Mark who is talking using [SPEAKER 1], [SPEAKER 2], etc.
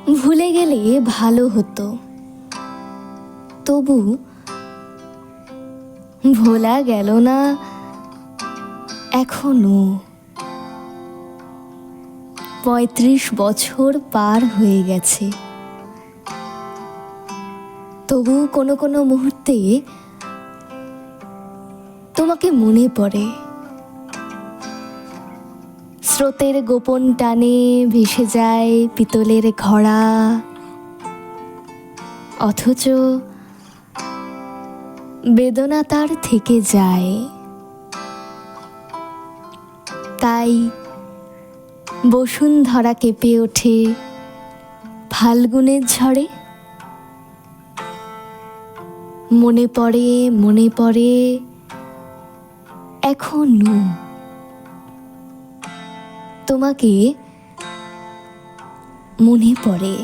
[SPEAKER 1] ভুলে গেলে ভালো হতো, তবু ভোলা গেল না এখনো। ৩৫ বছর পার হয়ে গেছে, তবু কোনো কোনো মুহূর্তে তোমাকে মনে পড়ে। স্রোতের গোপন টানে ভেসে যায় পিতলের ঘড়া, অথচ বেদনা তার থেকে যায়। তাই বসুন্ধরা কেঁপে ওঠে ফাল্গুনের ঝড়ে। মনে পড়ে, মনে পড়ে এখনো তোমাকে, মনে পড়ে।